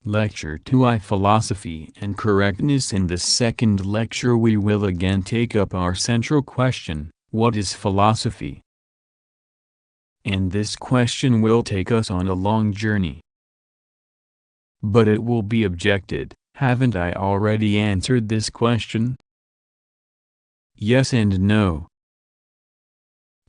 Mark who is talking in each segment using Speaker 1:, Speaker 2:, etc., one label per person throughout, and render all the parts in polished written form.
Speaker 1: Lecture 2 Philosophy and Correctness. In this second lecture we will again take up our central question, what is philosophy? And this question will take us on a long journey. But it will be objected, haven't I already answered this question? Yes and no.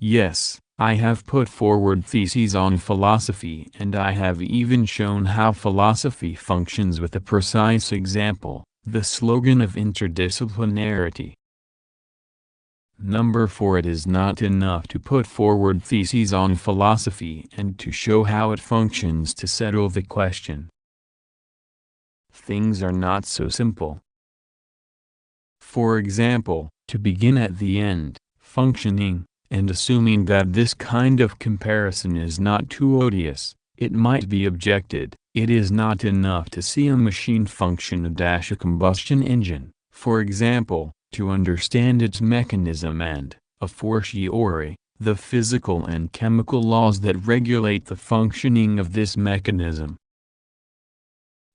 Speaker 1: Yes, I have put forward theses on philosophy, and I have even shown how philosophy functions with a precise example, the slogan of interdisciplinarity. Number 4. It is not enough to put forward theses on philosophy and to show how it functions to settle the question. Things are not so simple. For example, to begin at the end, functioning, and assuming that this kind of comparison is not too odious, it might be objected, it is not enough to see a machine function a combustion engine, for example, to understand its mechanism and, a fortiori, the physical and chemical laws that regulate the functioning of this mechanism.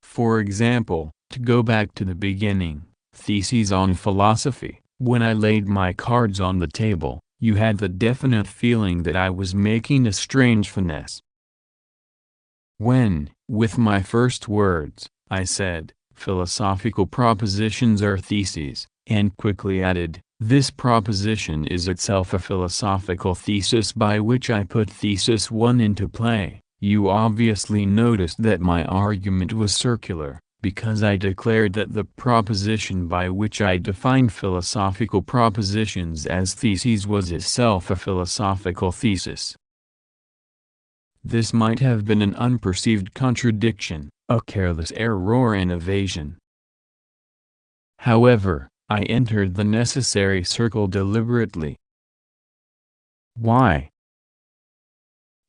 Speaker 1: For example, to go back to the beginning, theses on philosophy, when I laid my cards on the table, you had the definite feeling that I was making a strange finesse. When, with my first words, I said, philosophical propositions are theses, and quickly added, this proposition is itself a philosophical thesis, by which I put thesis 1 into play, you obviously noticed that my argument was circular, because I declared that the proposition by which I defined philosophical propositions as theses was itself a philosophical thesis. This might have been an unperceived contradiction, a careless error and evasion. However, I entered the necessary circle deliberately. Why?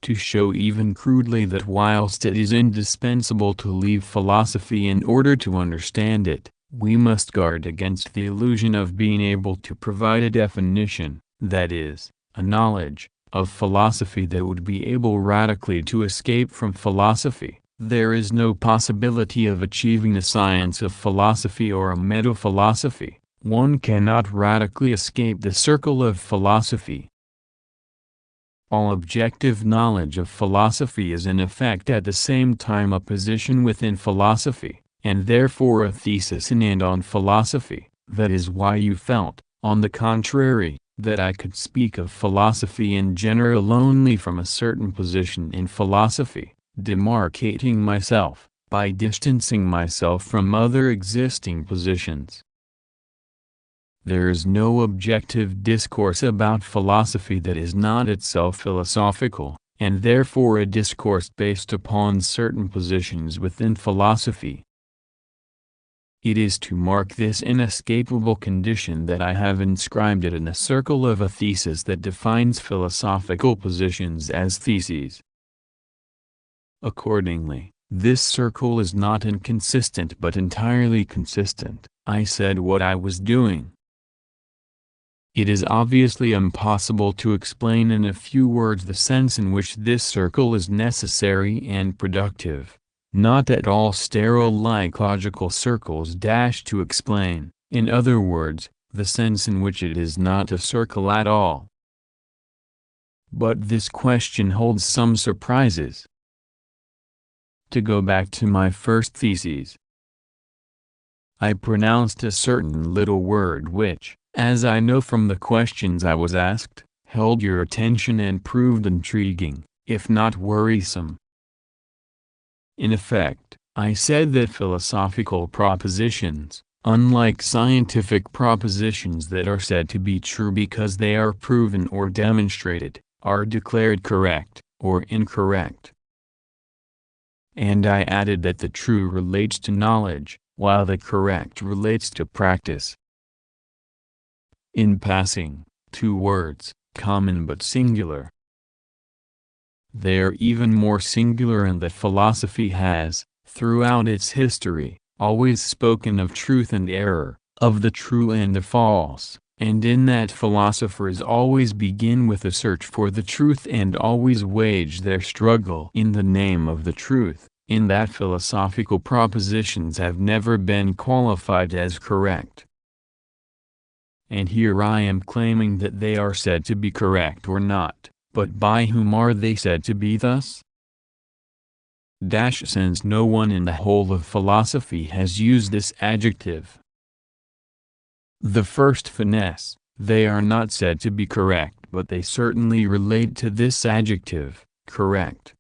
Speaker 1: To show even crudely that whilst it is indispensable to leave philosophy in order to understand it, we must guard against the illusion of being able to provide a definition, that is, a knowledge, of philosophy that would be able radically to escape from philosophy. There is no possibility of achieving a science of philosophy or a meta-philosophy. One cannot radically escape the circle of philosophy. All objective knowledge of philosophy is in effect at the same time a position within philosophy, and therefore a thesis in and on philosophy. That is why you felt, on the contrary, that I could speak of philosophy in general only from a certain position in philosophy, demarcating myself, by distancing myself from other existing positions. There is no objective discourse about philosophy that is not itself philosophical, and therefore a discourse based upon certain positions within philosophy. It is to mark this inescapable condition that I have inscribed it in a circle of a thesis that defines philosophical positions as theses. Accordingly, this circle is not inconsistent but entirely consistent. I said what I was doing. It is obviously impossible to explain in a few words the sense in which this circle is necessary and productive, not at all sterile like logical circles to explain, in other words, the sense in which it is not a circle at all. But this question holds some surprises. To go back to my first thesis, I pronounced a certain little word which, as I know from the questions I was asked, held your attention and proved intriguing, if not worrisome. In effect, I said that philosophical propositions, unlike scientific propositions that are said to be true because they are proven or demonstrated, are declared correct, or incorrect. And I added that the true relates to knowledge, while the correct relates to practice. In passing, 2 words, common but singular. They are even more singular in that philosophy has, throughout its history, always spoken of truth and error, of the true and the false, and in that philosophers always begin with a search for the truth and always wage their struggle in the name of the truth, in that philosophical propositions have never been qualified as correct. And here I am claiming that they are said to be correct or not, but by whom are they said to be thus? Since no one in the whole of philosophy has used this adjective. The first finesse, they are not said to be correct, but they certainly relate to this adjective, correct.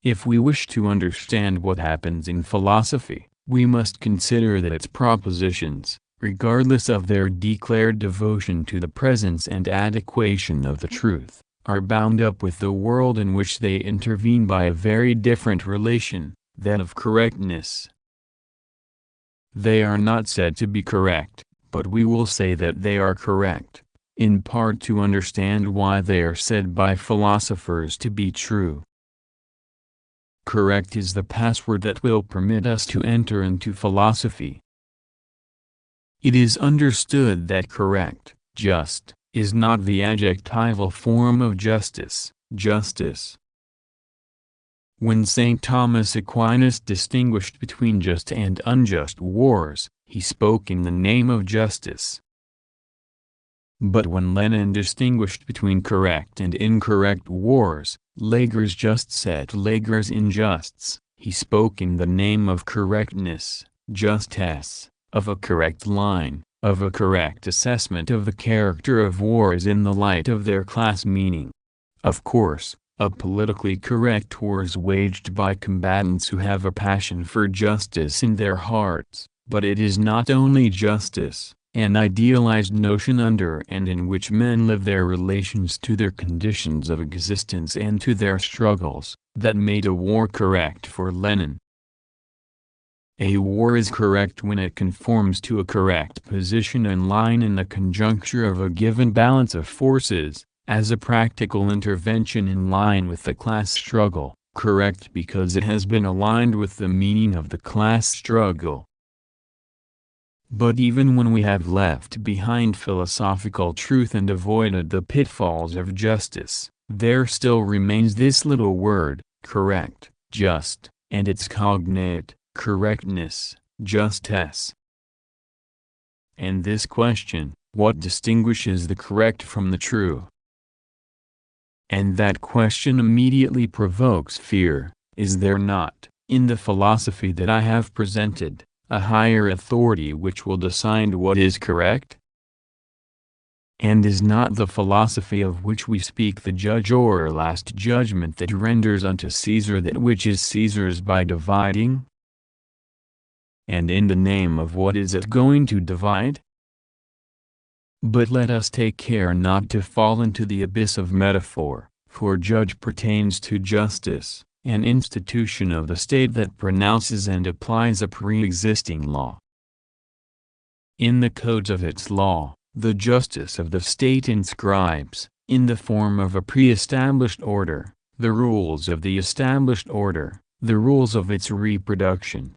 Speaker 1: If we wish to understand what happens in philosophy, we must consider that its propositions, regardless of their declared devotion to the presence and adequation of the truth, are bound up with the world in which they intervene by a very different relation, that of correctness. They are not said to be correct, but we will say that they are correct, in part to understand why they are said by philosophers to be true. Correct is the password that will permit us to enter into philosophy. It is understood that correct, just, is not the adjectival form of justice, justice. When St. Thomas Aquinas distinguished between just and unjust wars, he spoke in the name of justice. But when Lenin distinguished between correct and incorrect wars, Lager's just said Lager's injusts, he spoke in the name of correctness, justesse, of a correct line, of a correct assessment of the character of wars in the light of their class meaning. Of course, a politically correct war is waged by combatants who have a passion for justice in their hearts, but it is not only justice, an idealized notion under and in which men live their relations to their conditions of existence and to their struggles, that made a war correct for Lenin. A war is correct when it conforms to a correct position and line in the conjuncture of a given balance of forces, as a practical intervention in line with the class struggle, correct because it has been aligned with the meaning of the class struggle. But even when we have left behind philosophical truth and avoided the pitfalls of justice, there still remains this little word, correct, just, and its cognate, correctness, justesse. And this question, what distinguishes the correct from the true? And that question immediately provokes fear. Is there not, in the philosophy that I have presented, a higher authority which will decide what is correct? And is not the philosophy of which we speak the judge or last judgment that renders unto Caesar that which is Caesar's by dividing? And in the name of what is it going to divide? But let us take care not to fall into the abyss of metaphor, for judge pertains to justice, an institution of the state that pronounces and applies a pre-existing law. In the codes of its law, the justice of the state inscribes, in the form of a pre-established order, the rules of the established order, the rules of its reproduction.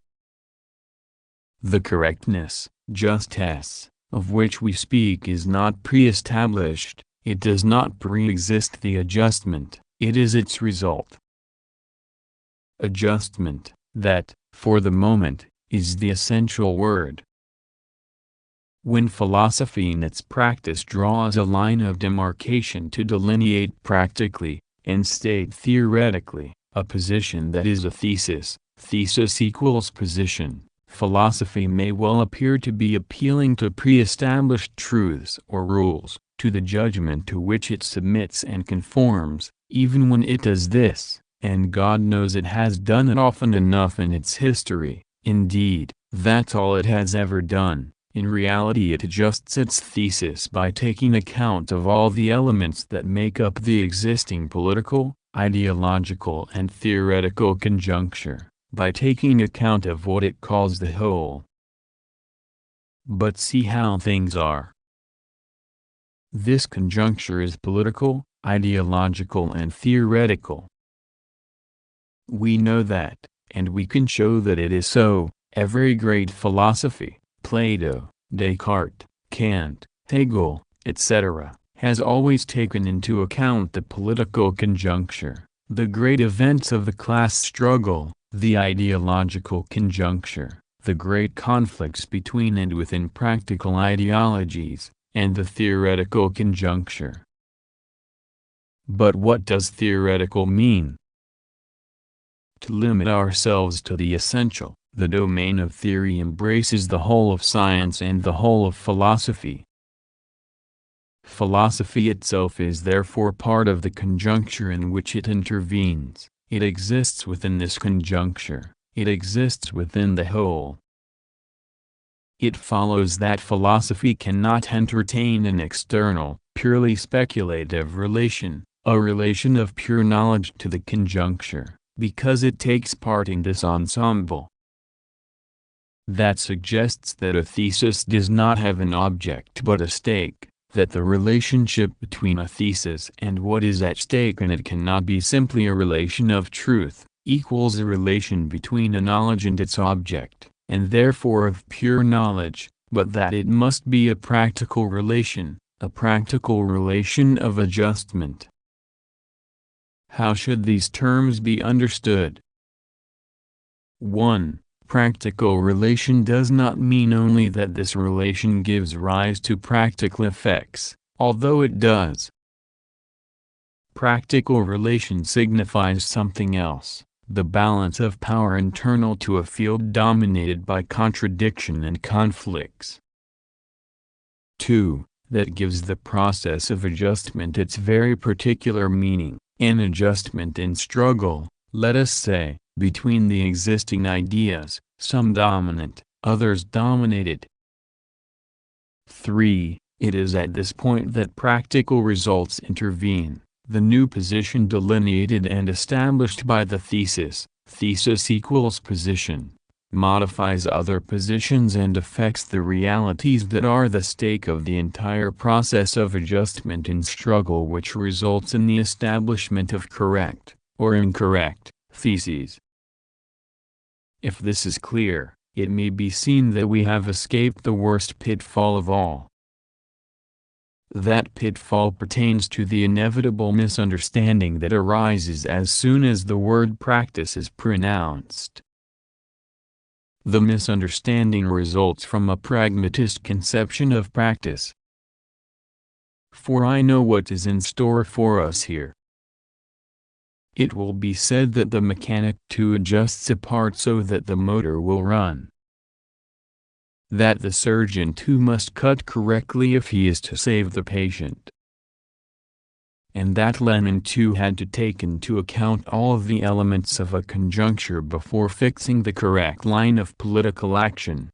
Speaker 1: The correctness, justesse, of which we speak is not pre-established, it does not pre-exist the adjustment, it is its result. Adjustment, that, for the moment, is the essential word. When philosophy in its practice draws a line of demarcation to delineate practically, and state theoretically, a position that is a thesis equals position, philosophy may well appear to be appealing to pre-established truths or rules, to the judgment to which it submits and conforms, even when it does this, and God knows it has done it often enough in its history. Indeed, that's all it has ever done. In reality it adjusts its thesis by taking account of all the elements that make up the existing political, ideological and theoretical conjuncture, by taking account of what it calls the whole. But see how things are. This conjuncture is political, ideological and theoretical. We know that, and we can show that it is so. Every great philosophy, Plato, Descartes, Kant, Hegel, etc., has always taken into account the political conjuncture, The great events of the class struggle, the ideological conjuncture, the great conflicts between and within practical ideologies, and the theoretical conjuncture. But what does theoretical mean? To limit ourselves to the essential, the domain of theory embraces the whole of science and the whole of philosophy. Philosophy itself is therefore part of the conjuncture in which it intervenes. It exists within this conjuncture, it exists within the whole. It follows that philosophy cannot entertain an external, purely speculative relation, a relation of pure knowledge to the conjuncture, because it takes part in this ensemble. That suggests that a thesis does not have an object but a stake, that the relationship between a thesis and what is at stake in it cannot be simply a relation of truth, equals a relation between a knowledge and its object, and therefore of pure knowledge, but that it must be a practical relation of adjustment. How should these terms be understood? 1. Practical relation does not mean only that this relation gives rise to practical effects, although it does. Practical relation signifies something else, the balance of power internal to a field dominated by contradiction and conflicts. 2. That gives the process of adjustment its very particular meaning, an adjustment in struggle, let us say, between the existing ideas, some dominant, others dominated. 3. It is at this point that practical results intervene, the new position delineated and established by the thesis equals position, modifies other positions and affects the realities that are the stake of the entire process of adjustment in struggle, which results in the establishment of correct, or incorrect, theses. If this is clear, it may be seen that we have escaped the worst pitfall of all. That pitfall pertains to the inevitable misunderstanding that arises as soon as the word practice is pronounced. The misunderstanding results from a pragmatist conception of practice. For I know what is in store for us here. It will be said that the mechanic too adjusts a part so that the motor will run. That the surgeon too must cut correctly if he is to save the patient. And that Lenin too had to take into account all of the elements of a conjuncture before fixing the correct line of political action.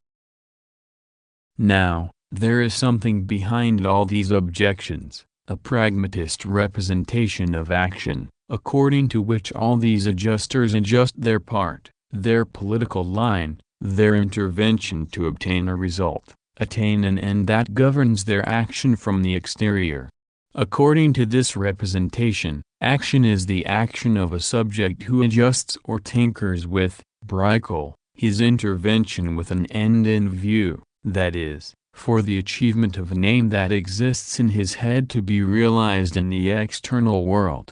Speaker 1: Now, there is something behind all these objections, a pragmatist representation of action, according to which all these adjusters adjust their part, their political line, their intervention to obtain a result, attain an end that governs their action from the exterior. According to this representation, action is the action of a subject who adjusts or tinkers with, Brickle, his intervention with an end in view, that is, for the achievement of an aim that exists in his head to be realized in the external world.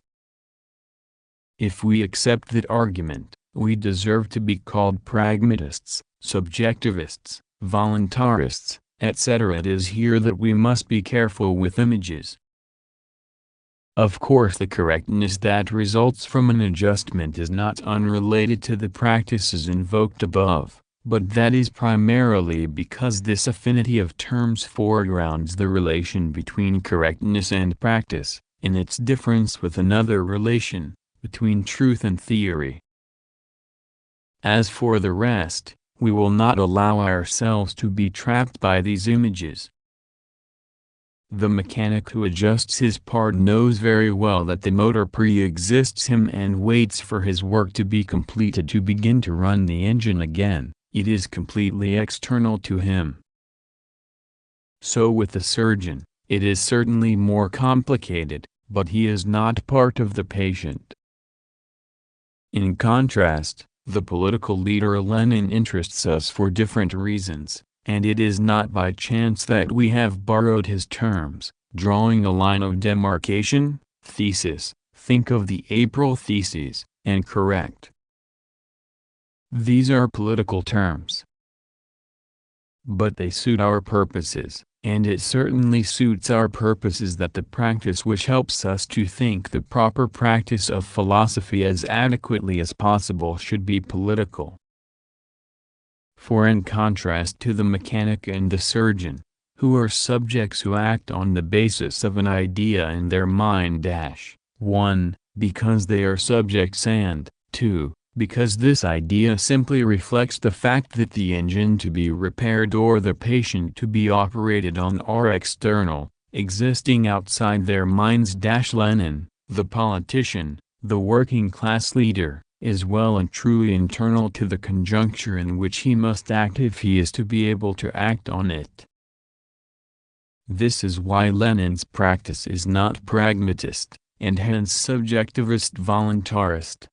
Speaker 1: If we accept that argument, we deserve to be called pragmatists, subjectivists, voluntarists, etc. It is here that we must be careful with images. Of course, the correctness that results from an adjustment is not unrelated to the practices invoked above, but that is primarily because this affinity of terms foregrounds the relation between correctness and practice, in its difference with another relation, between truth and theory. As for the rest, we will not allow ourselves to be trapped by these images. The mechanic who adjusts his part knows very well that the motor pre-exists him and waits for his work to be completed to begin to run the engine again. It is completely external to him. So with the surgeon, it is certainly more complicated, but he is not part of the patient. In contrast, the political leader Lenin interests us for different reasons, and it is not by chance that we have borrowed his terms, drawing a line of demarcation, thesis, Think of the April theses, and correct. These are political terms, but they suit our purposes, and it certainly suits our purposes that the practice which helps us to think the proper practice of philosophy as adequately as possible should be political. For in contrast to the mechanic and the surgeon, who are subjects who act on the basis of an idea in their mind 1. Because they are subjects, and 2. Because this idea simply reflects the fact that the engine to be repaired or the patient to be operated on are external, existing outside their minds. Lenin, the politician, the working class leader, is well and truly internal to the conjuncture in which he must act if he is to be able to act on it. This is why Lenin's practice is not pragmatist, and hence subjectivist voluntarist.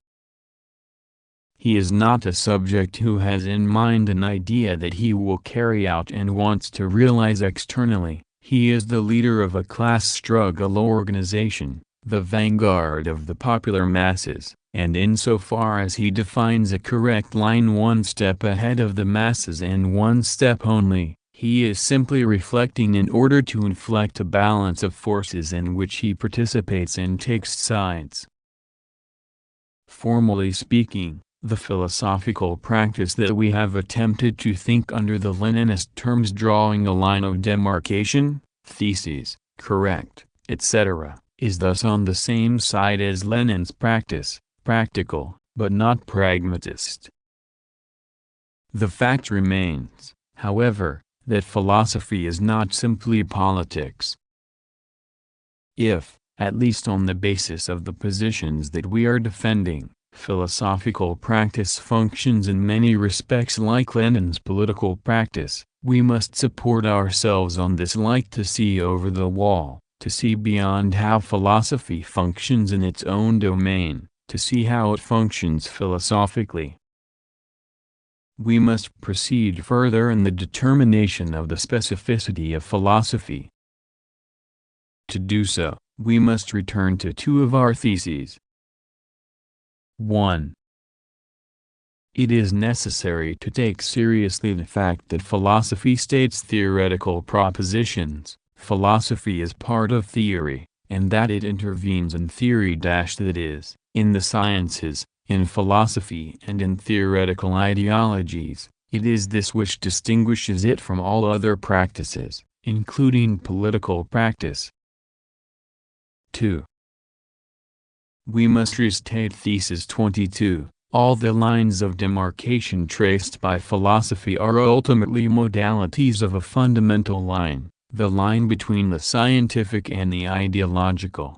Speaker 1: He is not a subject who has in mind an idea that he will carry out and wants to realize externally. He is the leader of a class struggle organization, the vanguard of the popular masses, and insofar as he defines a correct line one step ahead of the masses and one step only, he is simply reflecting in order to inflect a balance of forces in which he participates and takes sides. Formally speaking, the philosophical practice that we have attempted to think under the Leninist terms, drawing a line of demarcation, theses, correct, etc., is thus on the same side as Lenin's practice, practical, but not pragmatist. The fact remains, however, that philosophy is not simply politics. If, at least on the basis of the positions that we are defending, philosophical practice functions in many respects like Lenin's political practice, we must support ourselves on this like to see over the wall, to see beyond how philosophy functions in its own domain, to see how it functions philosophically. We must proceed further in the determination of the specificity of philosophy. To do so, we must return to two of our theses. 1. It is necessary to take seriously the fact that philosophy states theoretical propositions. Philosophy is part of theory, and that it intervenes in theory that is, in the sciences, in philosophy and in theoretical ideologies. It is this which distinguishes it from all other practices, including political practice. 2. We must restate thesis 22. All the lines of demarcation traced by philosophy are ultimately modalities of a fundamental line, the line between the scientific and the ideological.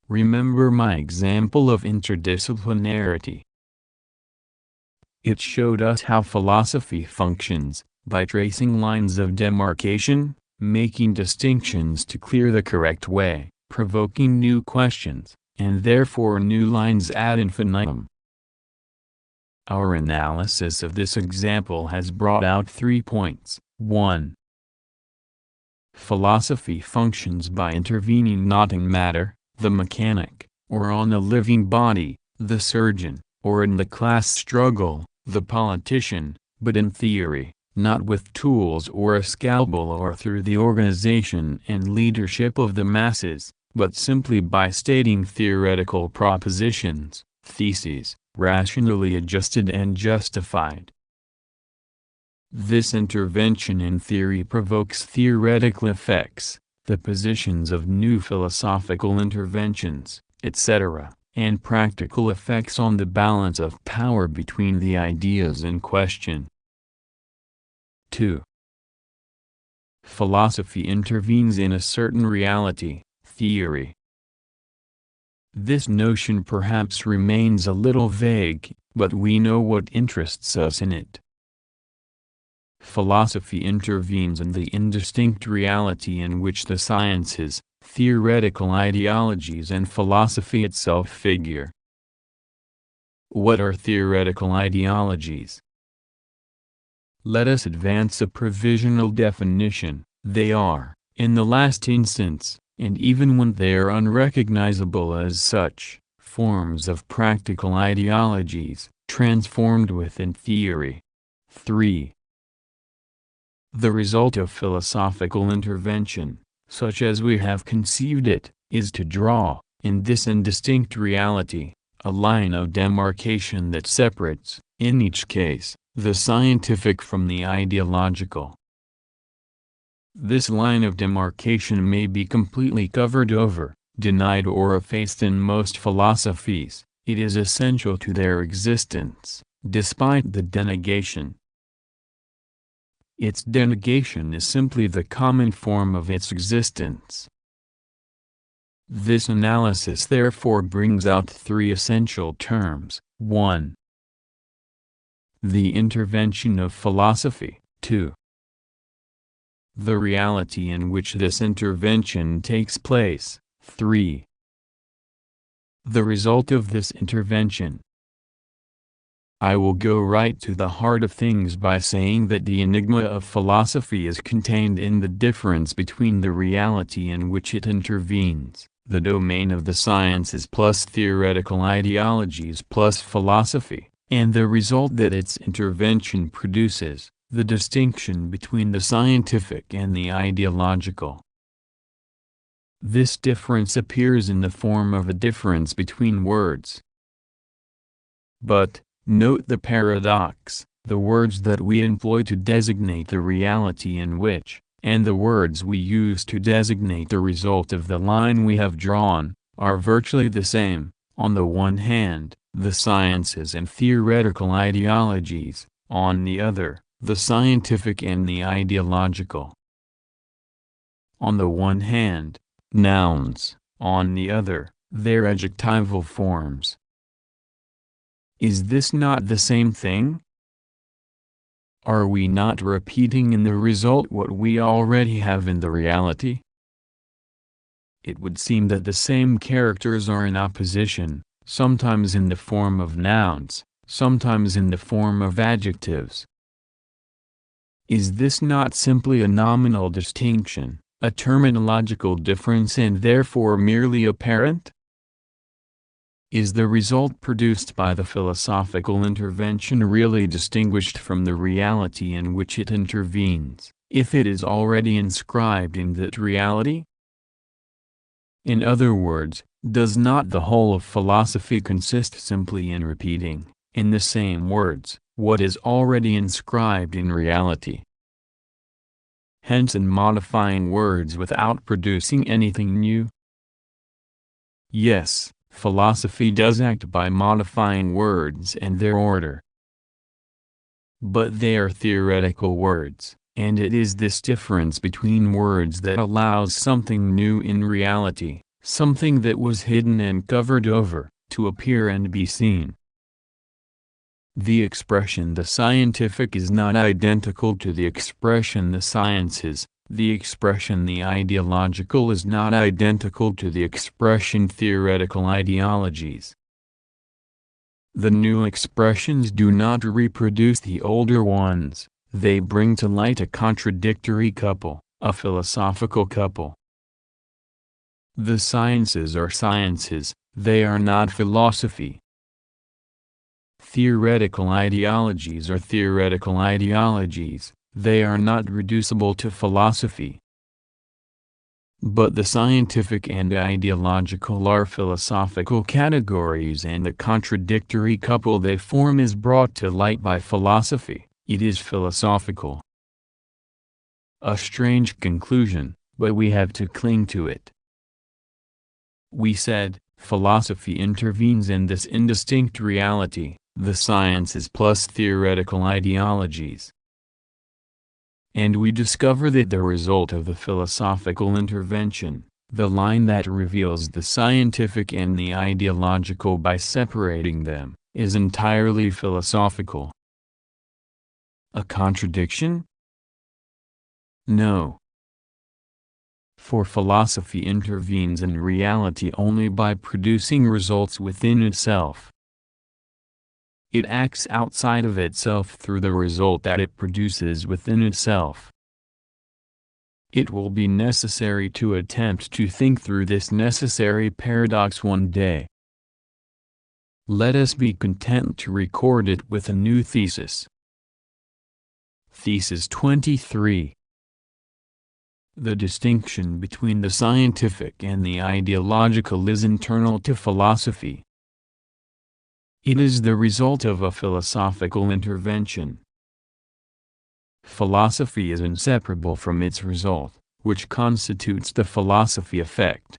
Speaker 1: Remember my example of interdisciplinarity. It showed us how philosophy functions, by tracing lines of demarcation, making distinctions to clear the correct way, provoking new questions, and therefore new lines ad infinitum. Our analysis of this example has brought out 3 points. 1. Philosophy functions by intervening not in matter, the mechanic, or on a living body, the surgeon, or in the class struggle, the politician, but in theory, not with tools or a scalpel or through the organization and leadership of the masses, but simply by stating theoretical propositions, theses, rationally adjusted and justified. This intervention in theory provokes theoretical effects, the positions of new philosophical interventions, etc., and practical effects on the balance of power between the ideas in question. 2. Philosophy intervenes in a certain reality, theory. This notion perhaps remains a little vague, but we know what interests us in it. Philosophy intervenes in the indistinct reality in which the sciences, theoretical ideologies and philosophy itself figure. What are theoretical ideologies? Let us advance a provisional definition. They are, in the last instance, and even when they are unrecognizable as such, forms of practical ideologies, transformed within theory. 3. The result of philosophical intervention, such as we have conceived it, is to draw, in this indistinct reality, a line of demarcation that separates, in each case, the scientific from the ideological. This line of demarcation may be completely covered over, denied or effaced in most philosophies. It is essential to their existence, despite the denegation. Its denegation is simply the common form of its existence. This analysis therefore brings out three essential terms. 1. The intervention of philosophy. 2. The reality in which this intervention takes place. 3. The result of this intervention. I will go right to the heart of things by saying that the enigma of philosophy is contained in the difference between the reality in which it intervenes, the domain of the sciences plus theoretical ideologies plus philosophy, and the result that its intervention produces, the distinction between the scientific and the ideological. This difference appears in the form of a difference between words. But, note the paradox, the words that we employ to designate the reality in which, and the words we use to designate the result of the line we have drawn, are virtually the same. On the one hand, the sciences and theoretical ideologies, on the other, the scientific and the ideological. On the one hand, nouns, on the other, their adjectival forms. Is this not the same thing? Are we not repeating in the result what we already have in the reality? It would seem that the same characters are in opposition, sometimes in the form of nouns, sometimes in the form of adjectives. Is this not simply a nominal distinction, a terminological difference and therefore merely apparent? Is the result produced by the philosophical intervention really distinguished from the reality in which it intervenes, if it is already inscribed in that reality? In other words, does not the whole of philosophy consist simply in repeating, in the same words, what is already inscribed in reality? Hence in modifying words without producing anything new? Yes. Philosophy does act by modifying words and their order. But they are theoretical words, and it is this difference between words that allows something new in reality, something that was hidden and covered over, to appear and be seen. The expression the scientific is not identical to the expression the sciences. The expression the ideological is not identical to the expression theoretical ideologies. The new expressions do not reproduce the older ones, they bring to light a contradictory couple, a philosophical couple. The sciences are sciences, they are not philosophy. Theoretical ideologies are theoretical ideologies. They are not reducible to philosophy. But the scientific and ideological are philosophical categories and the contradictory couple they form is brought to light by philosophy, it is philosophical. A strange conclusion, but we have to cling to it. We said, philosophy intervenes in this indistinct reality, the sciences plus theoretical ideologies. And we discover that the result of the philosophical intervention, the line that reveals the scientific and the ideological by separating them, is entirely philosophical. A contradiction? No. For philosophy intervenes in reality only by producing results within itself. It acts outside of itself through the result that it produces within itself. It will be necessary to attempt to think through this necessary paradox one day. Let us be content to record it with a new thesis. Thesis 23. The distinction between the scientific and the ideological is internal to philosophy. It is the result of a philosophical intervention. Philosophy is inseparable from its result, which constitutes the philosophy effect.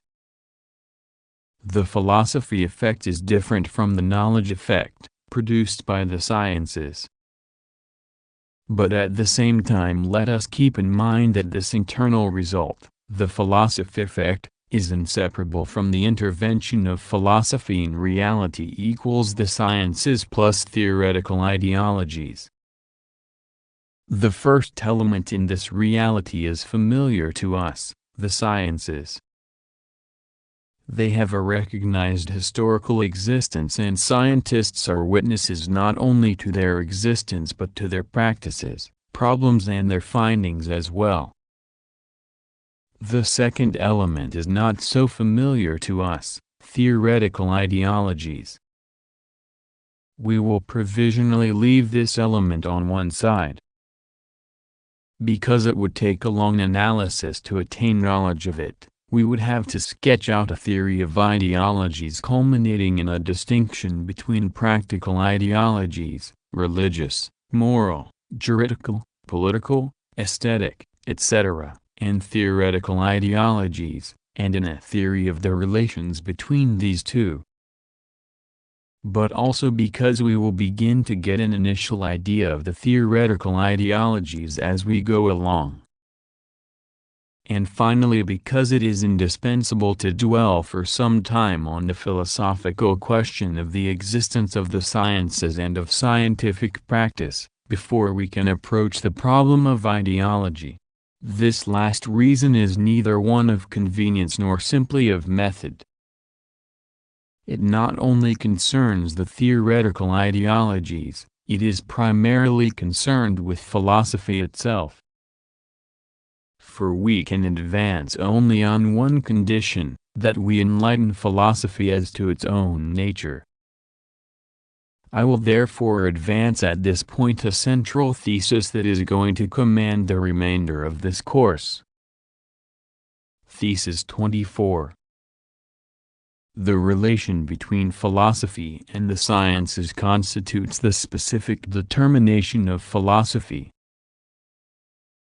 Speaker 1: The philosophy effect is different from the knowledge effect, produced by the sciences. But at the same time let us keep in mind that this internal result, the philosophy effect, is inseparable from the intervention of philosophy in reality equals the sciences plus theoretical ideologies. The first element in this reality is familiar to us, the sciences. They have a recognized historical existence and scientists are witnesses not only to their existence but to their practices, problems and their findings as well. The second element is not so familiar to us, theoretical ideologies. We will provisionally leave this element on one side, because it would take a long analysis to attain knowledge of it. We would have to sketch out a theory of ideologies culminating in a distinction between practical ideologies, religious, moral, juridical, political, aesthetic, etc., and theoretical ideologies, and in a theory of the relations between these two. But also because we will begin to get an initial idea of the theoretical ideologies as we go along. And finally because it is indispensable to dwell for some time on the philosophical question of the existence of the sciences and of scientific practice, before we can approach the problem of ideology. This last reason is neither one of convenience nor simply of method. It not only concerns the theoretical ideologies, it is primarily concerned with philosophy itself. For we can advance only on one condition, that we enlighten philosophy as to its own nature. I will therefore advance at this point a central thesis that is going to command the remainder of this course. Thesis 24. The relation between philosophy and the sciences constitutes the specific determination of philosophy.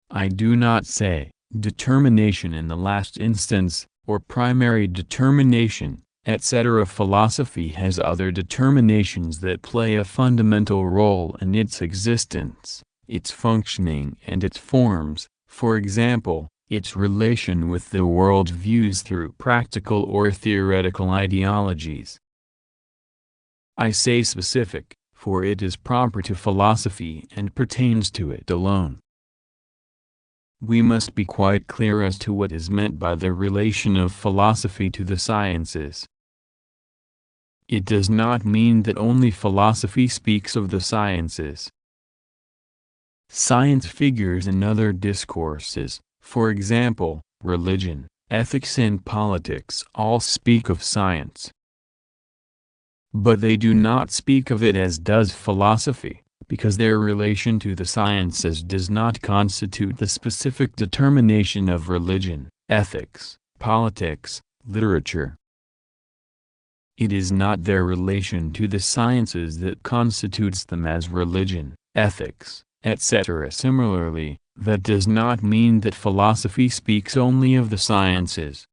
Speaker 1: I do not say determination in the last instance, or primary determination, etc. Philosophy has other determinations that play a fundamental role in its existence, its functioning and its forms, for example, its relation with the world views through practical or theoretical ideologies. I say specific, for it is proper to philosophy and pertains to it alone. We must be quite clear as to what is meant by the relation of philosophy to the sciences. It does not mean that only philosophy speaks of the sciences. Science figures in other discourses, for example, religion, ethics and politics all speak of science. But they do not speak of it as does philosophy, because their relation to the sciences does not constitute the specific determination of religion, ethics, politics, literature. It is not their relation to the sciences that constitutes them as religion, ethics, etc. Similarly, that does not mean that philosophy speaks only of the sciences.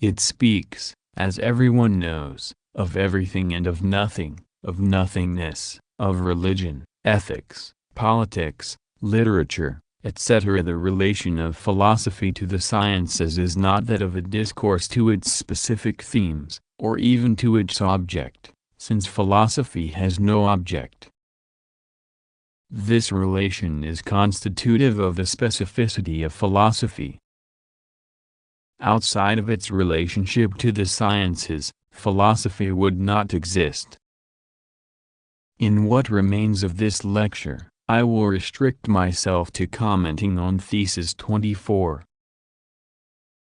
Speaker 1: It speaks, as everyone knows, of everything and of nothing, of nothingness, of religion, ethics, politics, literature, etc. The relation of philosophy to the sciences is not that of a discourse to its specific themes, or even to its object, since philosophy has no object. This relation is constitutive of the specificity of philosophy. Outside of its relationship to the sciences, philosophy would not exist. In what remains of this lecture, I will restrict myself to commenting on Thesis 24.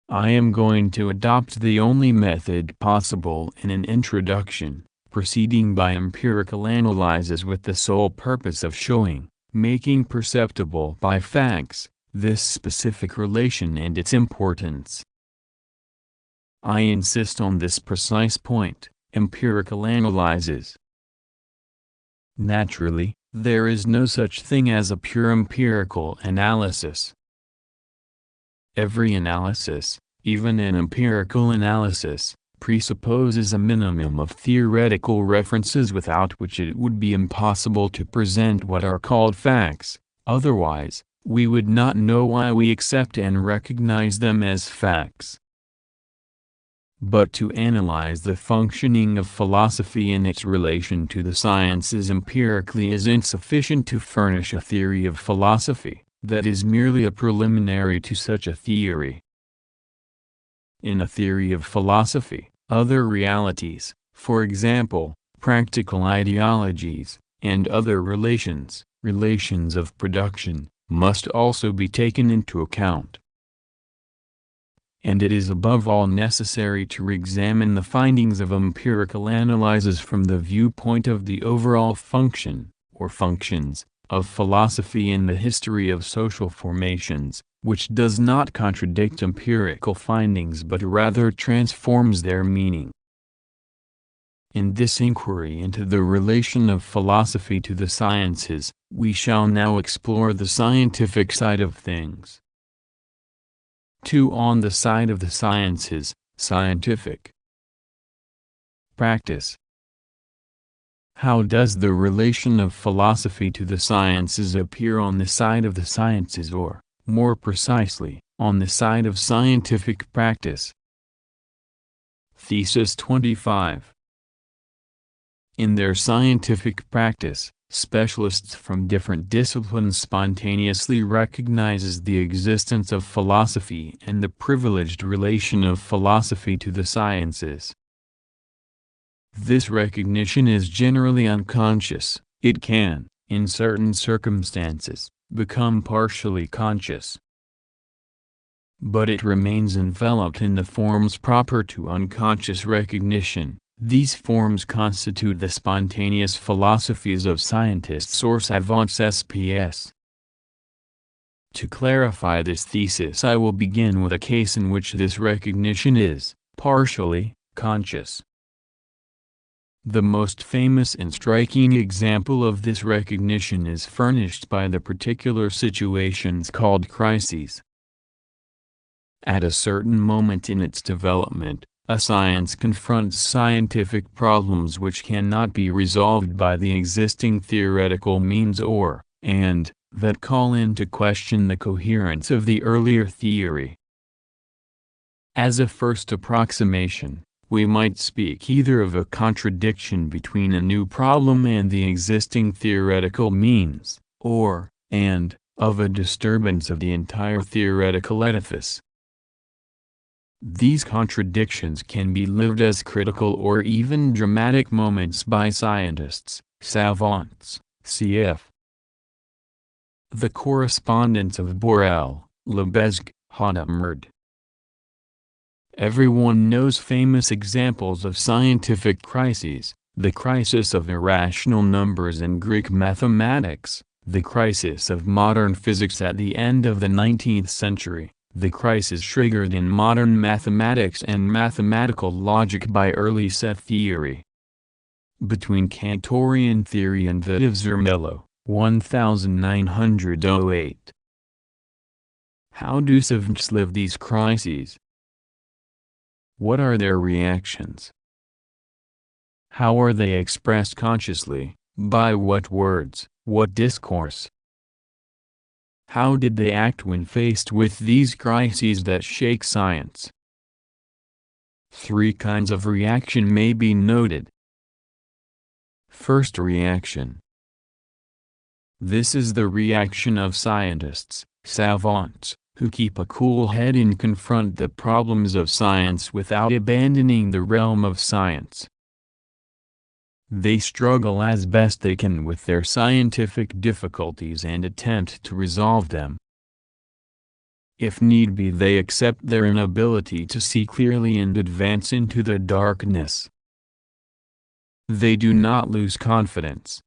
Speaker 1: I am going to adopt the only method possible in an introduction, proceeding by empirical analysis with the sole purpose of showing, making perceptible by facts, this specific relation and its importance. I insist on this precise point, empirical analysis. Naturally, there is no such thing as a pure empirical analysis. Every analysis, even an empirical analysis, presupposes a minimum of theoretical references without which it would be impossible to present what are called facts, otherwise, we would not know why we accept and recognize them as facts. But to analyze the functioning of philosophy in its relation to the sciences empirically is insufficient to furnish a theory of philosophy that is merely a preliminary to such a theory. In a theory of philosophy, other realities, for example, practical ideologies, and other relations of production, must also be taken into account. And it is above all necessary to examine the findings of empirical analysis from the viewpoint of the overall function, or functions, of philosophy in the history of social formations, which does not contradict empirical findings but rather transforms their meaning. In this inquiry into the relation of philosophy to the sciences, we shall now explore the scientific side of things. 2. On the side of the sciences, scientific practice. How does the relation of philosophy to the sciences appear on the side of the sciences or, more precisely, on the side of scientific practice? Thesis 25. In their scientific practice, specialists from different disciplines spontaneously recognizes the existence of philosophy and the privileged relation of philosophy to the sciences. This recognition is generally unconscious. It can, in certain circumstances, become partially conscious. But it remains enveloped in the forms proper to unconscious recognition. These forms constitute the spontaneous philosophies of scientists or savants SPS. To clarify this thesis, I will begin with a case in which this recognition is, partially, conscious. The most famous and striking example of this recognition is furnished by the particular situations called crises. At a certain moment in its development, a science confronts scientific problems which cannot be resolved by the existing theoretical means and that call into question the coherence of the earlier theory. As a first approximation, we might speak either of a contradiction between a new problem and the existing theoretical means, and of a disturbance of the entire theoretical edifice. These contradictions can be lived as critical or even dramatic moments by scientists, savants, cf. The Correspondence of Borel, Lebesgue, Hadamard. Everyone knows famous examples of scientific crises: the crisis of irrational numbers in Greek mathematics, the crisis of modern physics at the end of the 19th century, the crisis triggered in modern mathematics and mathematical logic by early set theory. Between Cantorian theory and that of Zermelo, 1908. How do savants live these crises? What are their reactions? How are they expressed consciously, by what words, what discourse? How did they act when faced with these crises that shake science? 3 kinds of reaction may be noted. First reaction. This is the reaction of scientists, savants, who keep a cool head and confront the problems of science without abandoning the realm of science. They struggle as best they can with their scientific difficulties and attempt to resolve them. If need be, they accept their inability to see clearly and advance into the darkness. They do not lose confidence.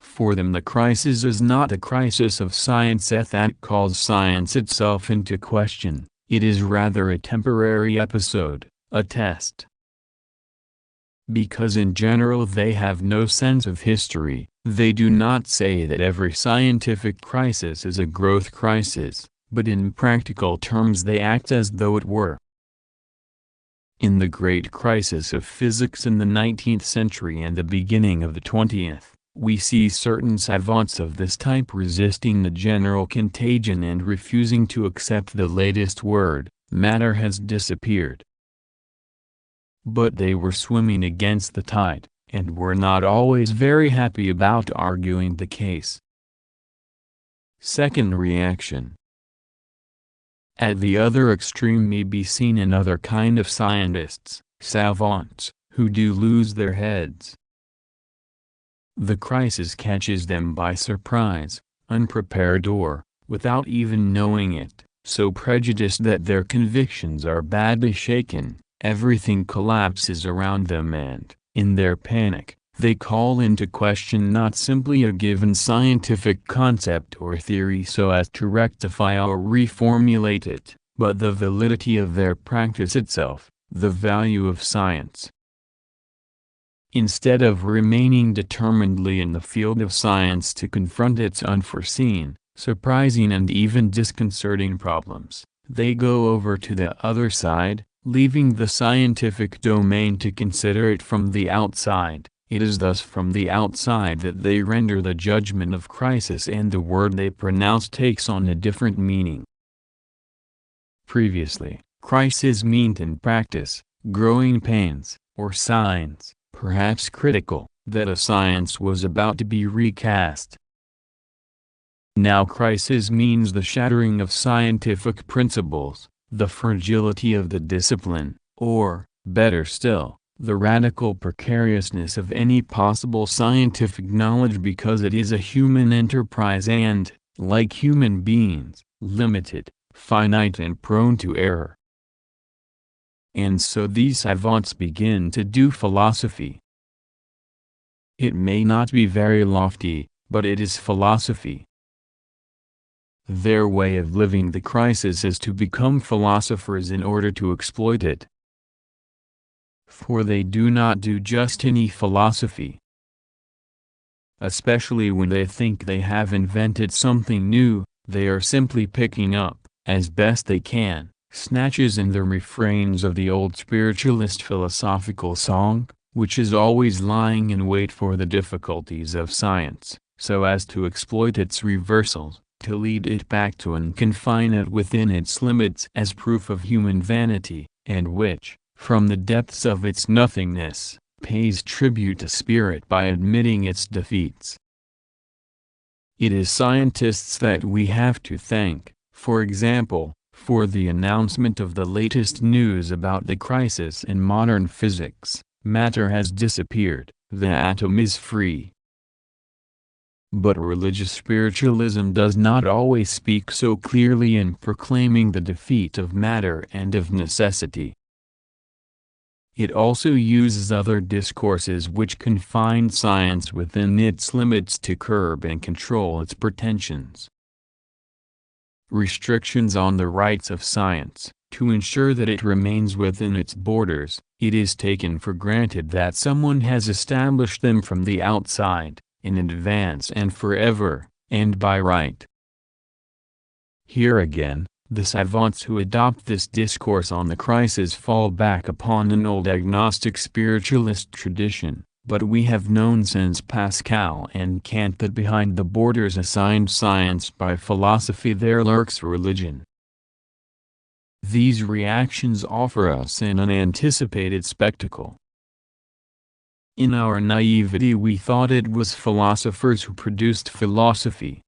Speaker 1: For them, the crisis is not a crisis of science that calls science itself into question. It is rather a temporary episode, a test. Because in general they have no sense of history, they do not say that every scientific crisis is a growth crisis, but in practical terms they act as though it were. In the great crisis of physics in the 19th century and the beginning of the 20th, we see certain savants of this type resisting the general contagion and refusing to accept the latest word: matter has disappeared. But they were swimming against the tide, and were not always very happy about arguing the case. Second reaction. At the other extreme may be seen another kind of scientists, savants, who do lose their heads. The crisis catches them by surprise, unprepared or, without even knowing it, so prejudiced that their convictions are badly shaken. Everything collapses around them and, in their panic, they call into question not simply a given scientific concept or theory so as to rectify or reformulate it, but the validity of their practice itself, the value of science. Instead of remaining determinedly in the field of science to confront its unforeseen, surprising and even disconcerting problems, they go over to the other side, leaving the scientific domain to consider it from the outside. It is thus from the outside that they render the judgment of crisis, and the word they pronounce takes on a different meaning. Previously, crisis meant in practice, growing pains, or signs, perhaps critical, that a science was about to be recast. Now crisis means the shattering of scientific principles, the fragility of the discipline, or, better still, the radical precariousness of any possible scientific knowledge, because it is a human enterprise and, like human beings, limited, finite and prone to error. And so these savants begin to do philosophy. It may not be very lofty, but it is philosophy. Their way of living the crisis is to become philosophers in order to exploit it. For they do not do just any philosophy. Especially when they think they have invented something new, they are simply picking up, as best they can, snatches in the refrains of the old spiritualist philosophical song, which is always lying in wait for the difficulties of science, so as to exploit its reversals, to lead it back to and confine it within its limits as proof of human vanity, and which, from the depths of its nothingness, pays tribute to spirit by admitting its defeats. It is scientists that we have to thank, for example, for the announcement of the latest news about the crisis in modern physics: matter has disappeared, the atom is free. But religious spiritualism does not always speak so clearly in proclaiming the defeat of matter and of necessity. It also uses other discourses which confine science within its limits to curb and control its pretensions. Restrictions on the rights of science. To ensure that it remains within its borders, it is taken for granted that someone has established them from the outside, in advance and forever, and by right. Here again, the savants who adopt this discourse on the crisis fall back upon an old agnostic spiritualist tradition, but we have known since Pascal and Kant that behind the borders assigned science by philosophy there lurks religion. These reactions offer us an unanticipated spectacle. In our naivety we thought it was philosophers who produced philosophy.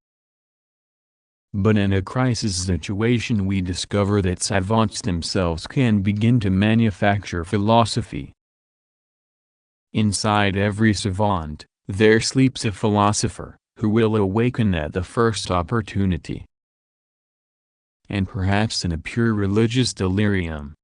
Speaker 1: But in a crisis situation we discover that savants themselves can begin to manufacture philosophy. Inside every savant, there sleeps a philosopher, who will awaken at the first opportunity. And perhaps in a pure religious delirium.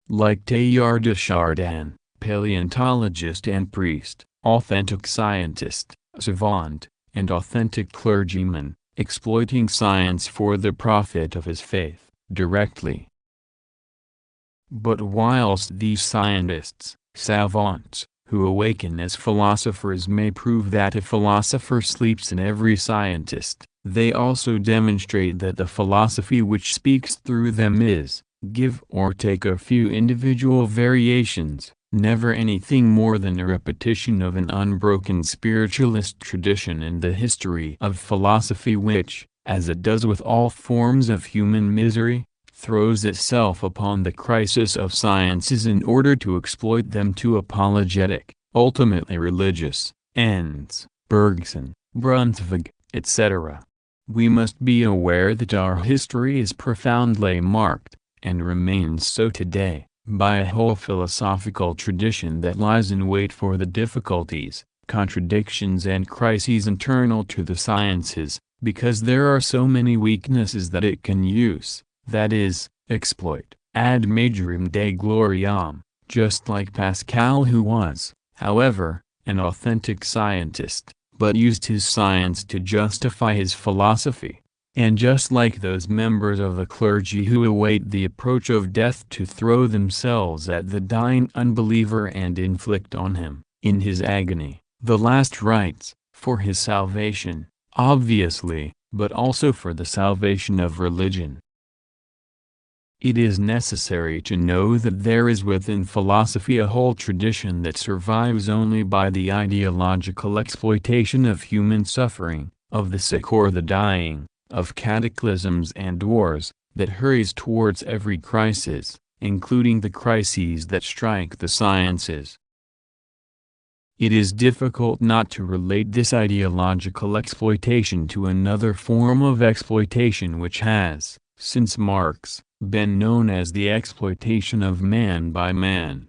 Speaker 1: Like Teilhard de Chardin, paleontologist and priest, authentic scientist, savant, and authentic clergyman, exploiting science for the profit of his faith, directly. But whilst these scientists, savants, who awaken as philosophers may prove that a philosopher sleeps in every scientist, they also demonstrate that the philosophy which speaks through them is, give or take a few individual variations, never anything more than a repetition of an unbroken spiritualist tradition in the history of philosophy which, as it does with all forms of human misery, throws itself upon the crisis of sciences in order to exploit them to apologetic, ultimately religious, ends. Bergson, Bruntvig, etc. We must be aware that our history is profoundly marked, and remains so today, by a whole philosophical tradition that lies in wait for the difficulties, contradictions and crises internal to the sciences, because there are so many weaknesses that it can use, that is, exploit, ad majorem Dei gloriam, just like Pascal, who was, however, an authentic scientist, but used his science to justify his philosophy, and just like those members of the clergy who await the approach of death to throw themselves at the dying unbeliever and inflict on him, in his agony, the last rites, for his salvation, obviously, but also for the salvation of religion. It is necessary to know that there is within philosophy a whole tradition that survives only by the ideological exploitation of human suffering, of the sick or the dying, of cataclysms and wars, that hurries towards every crisis, including the crises that strike the sciences. It is difficult not to relate this ideological exploitation to another form of exploitation which has, since Marx, been known as the exploitation of man by man.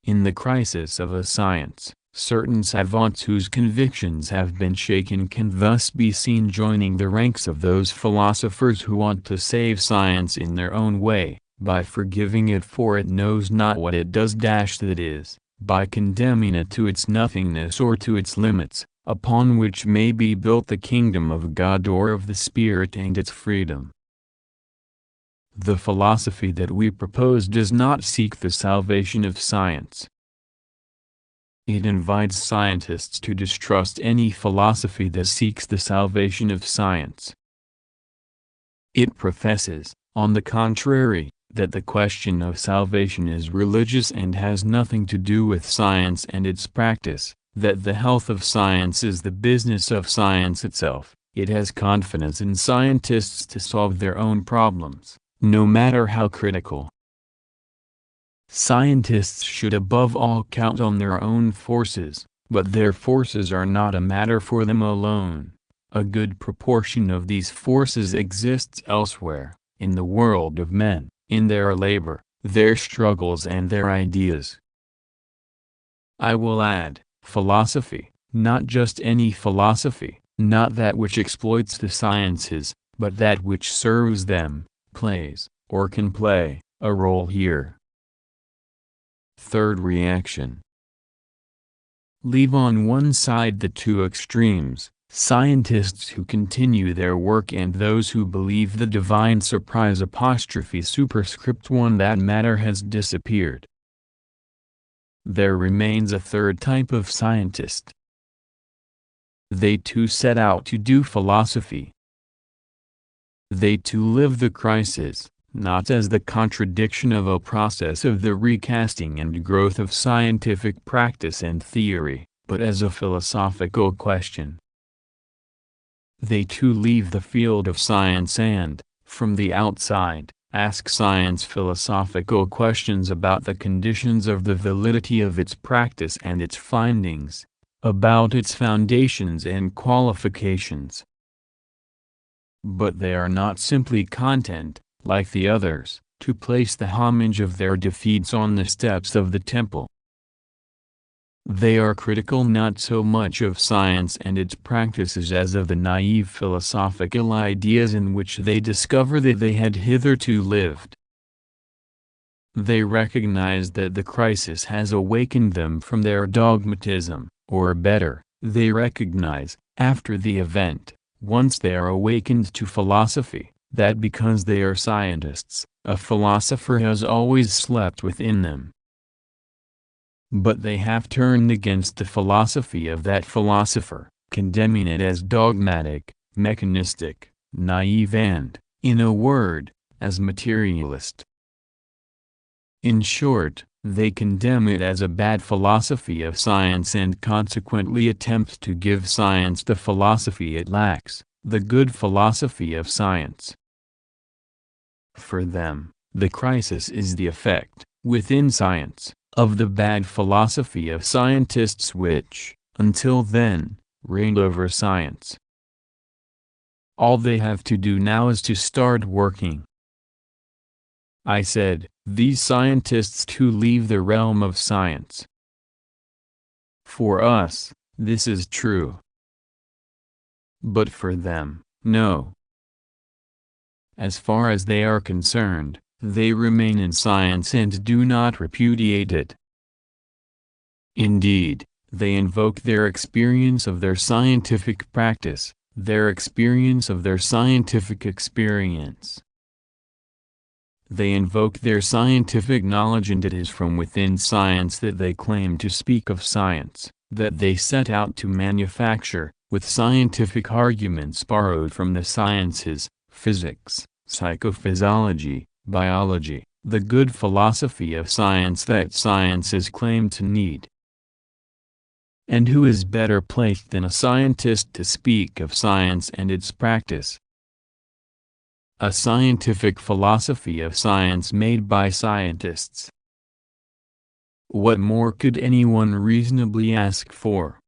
Speaker 1: In the crisis of a science, certain savants whose convictions have been shaken can thus be seen joining the ranks of those philosophers who want to save science in their own way, by forgiving it for it knows not what it does that is, by condemning it to its nothingness or to its limits, upon which may be built the kingdom of God or of the Spirit and its freedom. The philosophy that we propose does not seek the salvation of science. It invites scientists to distrust any philosophy that seeks the salvation of science. It professes, on the contrary, that the question of salvation is religious and has nothing to do with science and its practice, that the health of science is the business of science itself. It has confidence in scientists to solve their own problems, no matter how critical. Scientists should above all count on their own forces, but their forces are not a matter for them alone. A good proportion of these forces exists elsewhere, in the world of men, in their labor, their struggles and their ideas. I will add, philosophy, not just any philosophy, not that which exploits the sciences, but that which serves them, plays, or can play, a role here. Third reaction. Leave on one side the two extremes, scientists who continue their work and those who believe the divine surprise apostrophe superscript 1 that matter has disappeared. There remains a third type of scientist. They too set out to do philosophy. They too live the crisis, not as the contradiction of a process of the recasting and growth of scientific practice and theory, but as a philosophical question. They too leave the field of science and, from the outside, ask science philosophical questions about the conditions of the validity of its practice and its findings, about its foundations and qualifications. But they are not simply content, like the others, to place the homage of their defeats on the steps of the temple. They are critical not so much of science and its practices as of the naive philosophical ideas in which they discover that they had hitherto lived. They recognize that the crisis has awakened them from their dogmatism, or better, they recognize, after the event, once they are awakened to philosophy, that because they are scientists, a philosopher has always slept within them. But they have turned against the philosophy of that philosopher, condemning it as dogmatic, mechanistic, naive and, in a word, as materialist. In short, they condemn it as a bad philosophy of science and consequently attempt to give science the philosophy it lacks, the good philosophy of science. For them, the crisis is the effect, within science, of the bad philosophy of scientists which, until then, reigned over science. All they have to do now is to start working. I said, these scientists to leave the realm of science. For us, this is true. But for them, no. As far as they are concerned, they remain in science and do not repudiate it. Indeed, they invoke their experience of their scientific practice, their experience of their scientific experience. They invoke their scientific knowledge, and it is from within science that they claim to speak of science, that they set out to manufacture, with scientific arguments borrowed from the sciences, physics, psychophysiology, biology, the good philosophy of science that sciences claim to need. And who is better placed than a scientist to speak of science and its practice? A scientific philosophy of science made by scientists. What more could anyone reasonably ask for?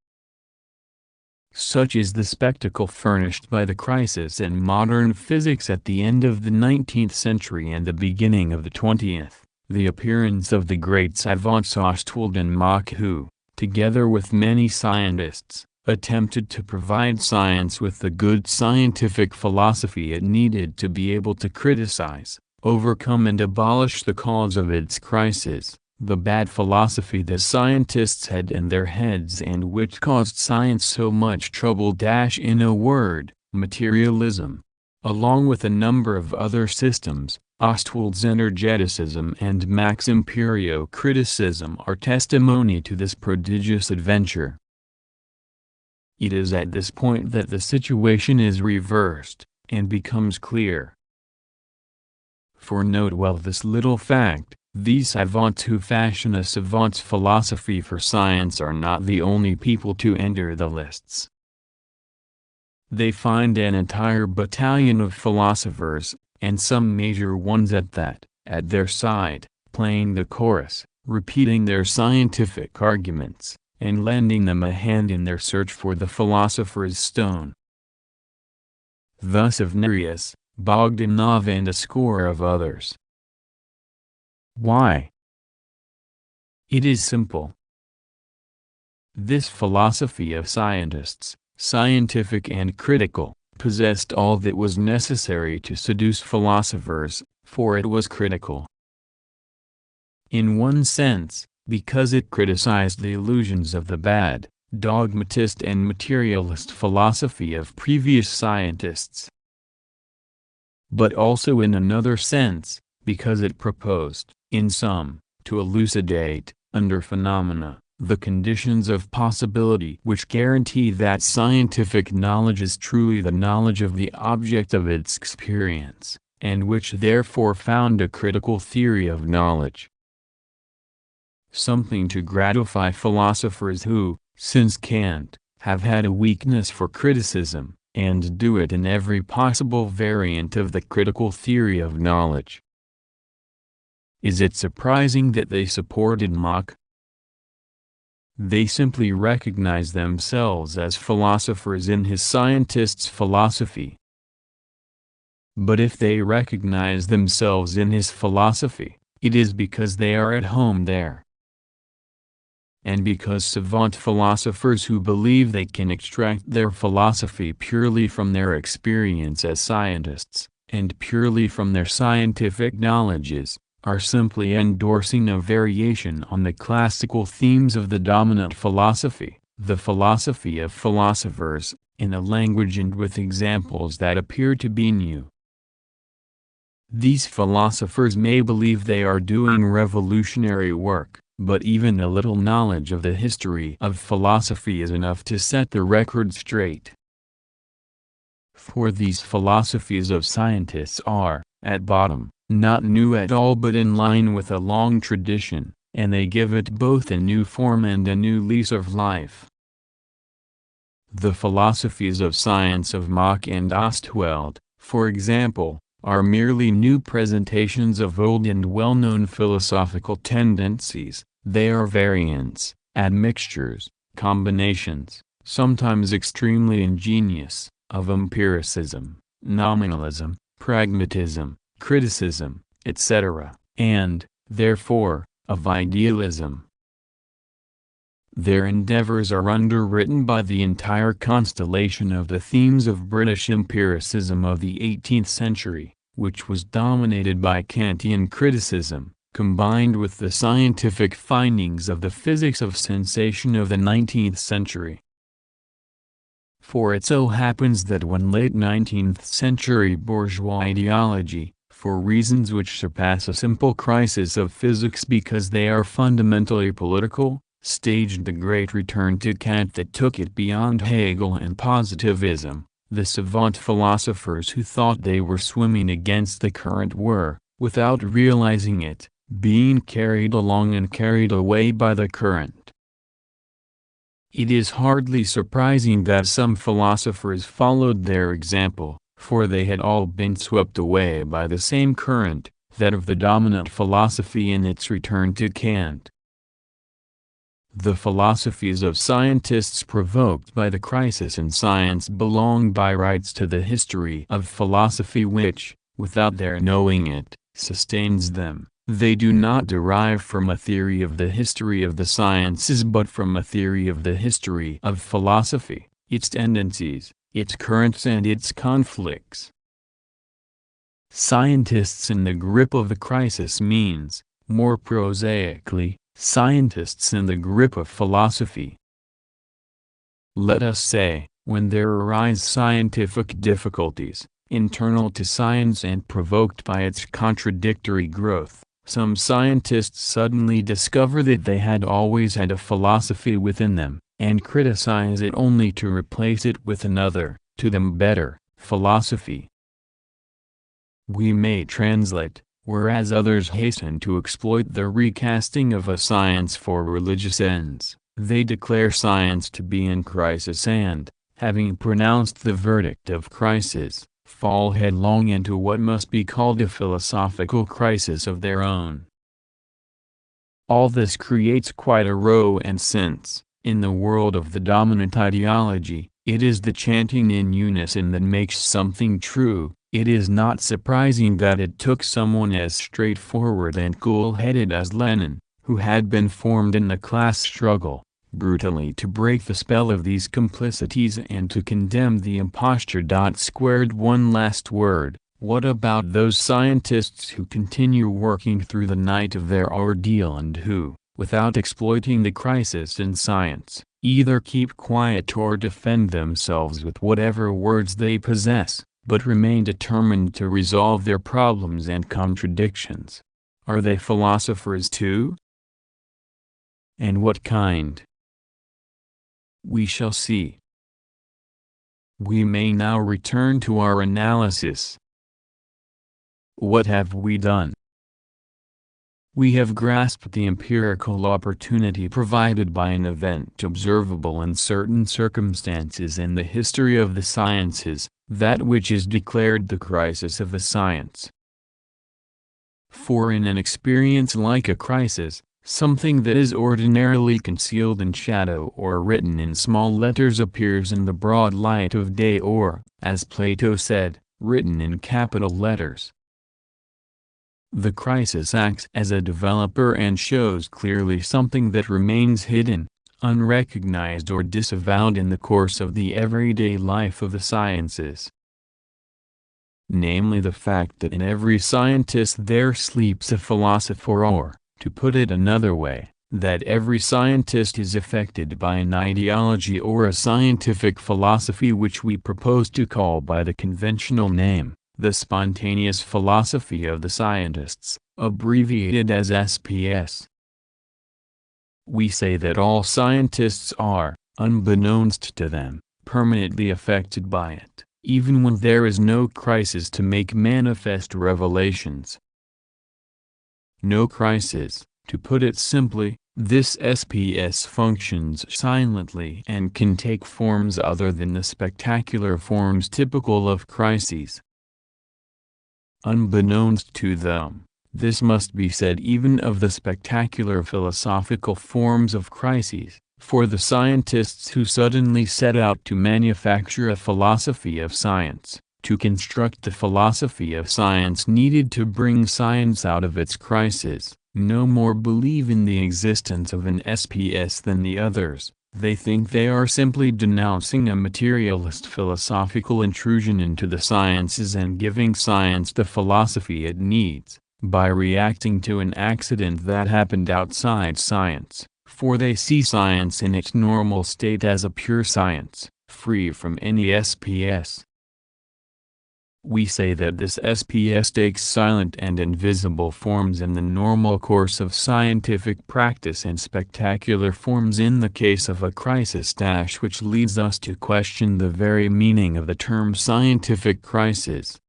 Speaker 1: Such is the spectacle furnished by the crisis in modern physics at the end of the 19th century and the beginning of the 20th, the appearance of the great savants Ostwald and Mach who, together with many scientists, attempted to provide science with the good scientific philosophy it needed to be able to criticize, overcome and abolish the cause of its crisis, the bad philosophy the scientists had in their heads and which caused science so much trouble. In a word, materialism. Along with a number of other systems, Ostwald's energeticism and Mach's empirio-criticism are testimony to this prodigious adventure. It is at this point that the situation is reversed, and becomes clear. For note well this little fact, these savants who fashion a savant's philosophy for science are not the only people to enter the lists. They find an entire battalion of philosophers, and some major ones at that, at their side, playing the chorus, repeating their scientific arguments, and lending them a hand in their search for the philosopher's stone. Thus of Nereus, Bogdanov and a score of others. Why? It is simple. This philosophy of scientists, scientific and critical, possessed all that was necessary to seduce philosophers, for it was critical. In one sense, because it criticized the illusions of the bad, dogmatist and materialist philosophy of previous scientists. But also in another sense, because it proposed, in sum, to elucidate, under phenomena, the conditions of possibility which guarantee that scientific knowledge is truly the knowledge of the object of its experience, and which therefore found a critical theory of knowledge. Something to gratify philosophers who, since Kant, have had a weakness for criticism, and do it in every possible variant of the critical theory of knowledge. Is it surprising that they supported Mach? They simply recognize themselves as philosophers in his scientist's philosophy. But if they recognize themselves in his philosophy, it is because they are at home there. And because savant philosophers who believe they can extract their philosophy purely from their experience as scientists, and purely from their scientific knowledges, are simply endorsing a variation on the classical themes of the dominant philosophy, the philosophy of philosophers, in a language and with examples that appear to be new. These philosophers may believe they are doing revolutionary work, but even a little knowledge of the history of philosophy is enough to set the record straight. For these philosophies of scientists are, at bottom, not new at all but in line with a long tradition, and they give it both a new form and a new lease of life. The philosophies of science of Mach and Ostwald, for example, are merely new presentations of old and well-known philosophical tendencies. They are variants, admixtures, combinations, sometimes extremely ingenious, of empiricism, nominalism, pragmatism, criticism, etc., and, therefore, of idealism. Their endeavors are underwritten by the entire constellation of the themes of British empiricism of the 18th century, which was dominated by Kantian criticism, combined with the scientific findings of the physics of sensation of the 19th century. For it so happens that when late 19th century bourgeois ideology, for reasons which surpass a simple crisis of physics because they are fundamentally political, staged the great return to Kant that took it beyond Hegel and positivism, the savant philosophers who thought they were swimming against the current were, without realizing it, being carried along and carried away by the current. It is hardly surprising that some philosophers followed their example, for they had all been swept away by the same current, that of the dominant philosophy in its return to Kant. The philosophies of scientists provoked by the crisis in science belong by rights to the history of philosophy which, without their knowing it, sustains them. They do not derive from a theory of the history of the sciences but from a theory of the history of philosophy, its tendencies, its currents and its conflicts. Scientists in the grip of the crisis means, more prosaically, scientists in the grip of philosophy. Let us say, when there arise scientific difficulties, internal to science and provoked by its contradictory growth, some scientists suddenly discover that they had always had a philosophy within them, and criticize it only to replace it with another, to them better, philosophy. We may translate, whereas others hasten to exploit the recasting of a science for religious ends, they declare science to be in crisis and, having pronounced the verdict of crisis, fall headlong into what must be called a philosophical crisis of their own. All this creates quite a row, and since, in the world of the dominant ideology, it is the chanting in unison that makes something true, it is not surprising that it took someone as straightforward and cool-headed as Lenin, who had been formed in the class struggle, brutally to break the spell of these complicities and to condemn the imposture. One last word, what about those scientists who continue working through the night of their ordeal and who, without exploiting the crisis in science, either keep quiet or defend themselves with whatever words they possess, but remain determined to resolve their problems and contradictions? Are they philosophers too? And what kind? We shall see. We may now return to our analysis. What have we done? We have grasped the empirical opportunity provided by an event observable in certain circumstances in the history of the sciences, that which is declared the crisis of a science. For in an experience like a crisis, something that is ordinarily concealed in shadow or written in small letters appears in the broad light of day or, as Plato said, written in capital letters. The crisis acts as a developer and shows clearly something that remains hidden, unrecognized or disavowed in the course of the everyday life of the sciences. Namely the fact that in every scientist there sleeps a philosopher, or, to put it another way, that every scientist is affected by an ideology or a scientific philosophy which we propose to call by the conventional name, the spontaneous philosophy of the scientists, abbreviated as SPS. We say that all scientists are, unbeknownst to them, permanently affected by it, even when there is no crisis to make manifest revelations. No crisis, to put it simply, this SPS functions silently and can take forms other than the spectacular forms typical of crises. Unbeknownst to them, this must be said even of the spectacular philosophical forms of crises, for the scientists who suddenly set out to manufacture a philosophy of science, to construct the philosophy of science needed to bring science out of its crisis, no more believe in the existence of an SPS than the others. They think they are simply denouncing a materialist philosophical intrusion into the sciences and giving science the philosophy it needs, by reacting to an accident that happened outside science, for they see science in its normal state as a pure science, free from any SPS. We say that this SPS takes silent and invisible forms in the normal course of scientific practice and spectacular forms in the case of a crisis, which leads us to question the very meaning of the term scientific crisis.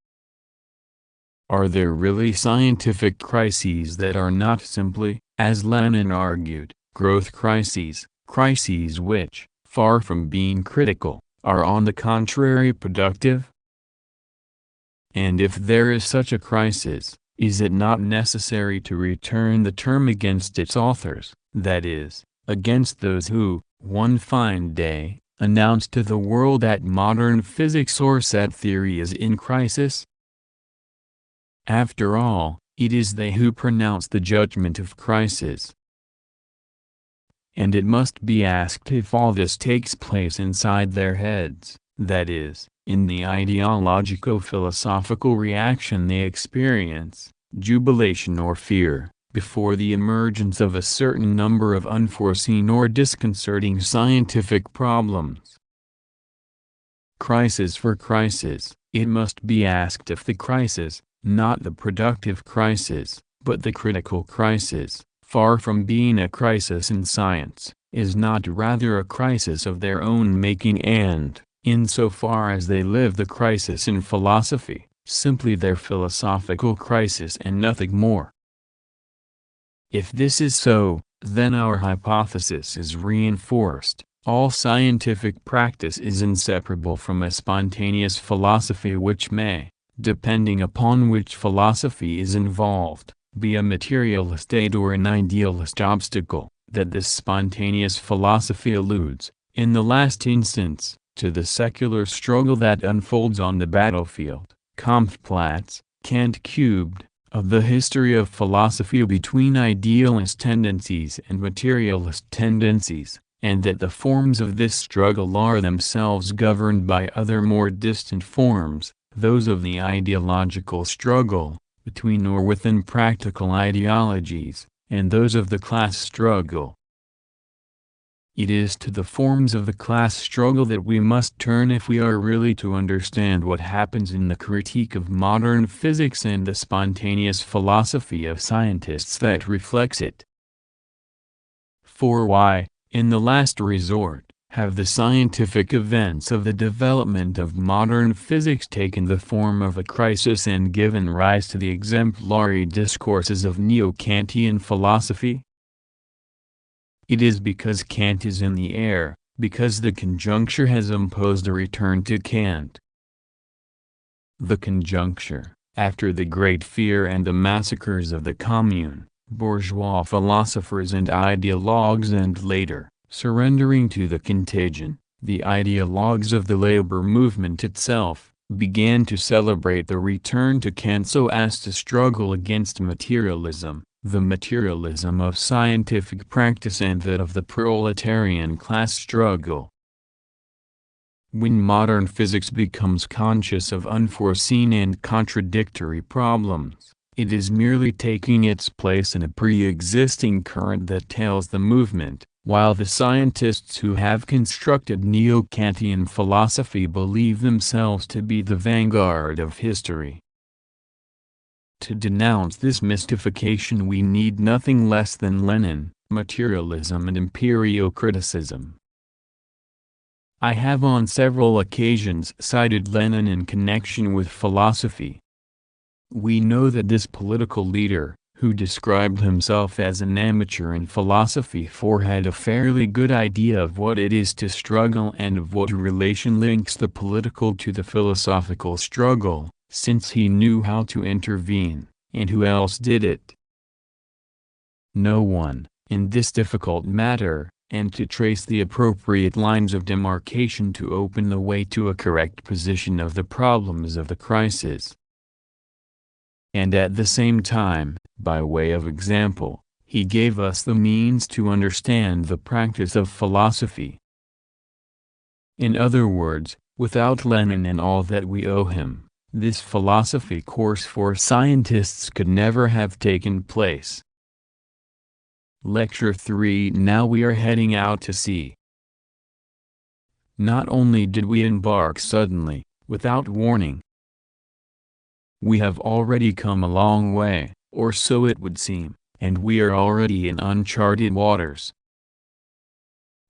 Speaker 1: Are there really scientific crises that are not simply, as Lenin argued, growth crises, crises which, far from being critical, are on the contrary productive? And if there is such a crisis, is it not necessary to return the term against its authors, that is, against those who, one fine day, announce to the world that modern physics or set theory is in crisis? After all, it is they who pronounce the judgment of crisis. And it must be asked if all this takes place inside their heads, that is, in the ideologico-philosophical reaction they experience, jubilation or fear, before the emergence of a certain number of unforeseen or disconcerting scientific problems. Crisis for crisis, it must be asked if the crisis, not the productive crisis, but the critical crisis, far from being a crisis in science, is not rather a crisis of their own making and, insofar as they live the crisis in philosophy, simply their philosophical crisis and nothing more. If this is so, then our hypothesis is reinforced. All scientific practice is inseparable from a spontaneous philosophy which may, depending upon which philosophy is involved, be a materialist aid or an idealist obstacle, that this spontaneous philosophy alludes, in the last instance, to the secular struggle that unfolds on the battlefield, Kampfplatz, Kant cubed, of the history of philosophy between idealist tendencies and materialist tendencies, and that the forms of this struggle are themselves governed by other more distant forms, those of the ideological struggle, between or within practical ideologies, and those of the class struggle. It is to the forms of the class struggle that we must turn if we are really to understand what happens in the critique of modern physics and the spontaneous philosophy of scientists that reflects it. For why, in the last resort, have the scientific events of the development of modern physics taken the form of a crisis and given rise to the exemplary discourses of neo-Kantian philosophy? It is because Kant is in the air, because the conjuncture has imposed a return to Kant. The conjuncture, after the Great Fear and the massacres of the Commune, bourgeois philosophers and ideologues, and later, surrendering to the contagion, the ideologues of the labor movement itself, began to celebrate the return to Kant so as to struggle against materialism, the materialism of scientific practice and that of the proletarian class struggle. When modern physics becomes conscious of unforeseen and contradictory problems, it is merely taking its place in a pre-existing current that tails the movement, while the scientists who have constructed neo-Kantian philosophy believe themselves to be the vanguard of history. To denounce this mystification we need nothing less than Lenin, materialism and empirio-criticism. I have on several occasions cited Lenin in connection with philosophy. We know that this political leader, who described himself as an amateur in philosophy had a fairly good idea of what it is to struggle and of what relation links the political to the philosophical struggle, since he knew how to intervene, and who else did it? No one, in this difficult matter, and to trace the appropriate lines of demarcation to open the way to a correct position of the problems of the crisis. And at the same time, by way of example, he gave us the means to understand the practice of philosophy. In other words, without Lenin and all that we owe him, this philosophy course for scientists could never have taken place. Lecture 3. Now we are heading out to sea. Not only did we embark suddenly, without warning. We have already come a long way, or so it would seem, and we are already in uncharted waters.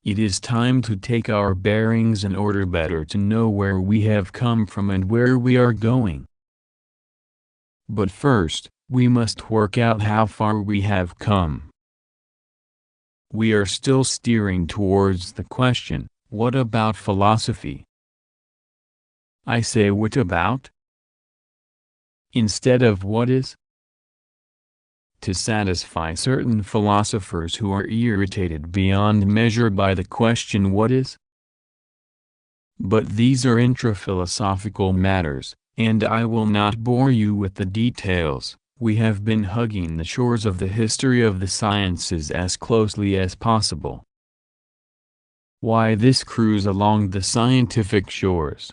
Speaker 1: It is time to take our bearings in order better to know where we have come from and where we are going. But first, we must work out how far we have come. We are still steering towards the question, what about philosophy? I say what about? Instead of what is? To satisfy certain philosophers who are irritated beyond measure by the question what is? But these are intra-philosophical matters, and I will not bore you with the details. We have been hugging the shores of the history of the sciences as closely as possible. Why this cruise along the scientific shores?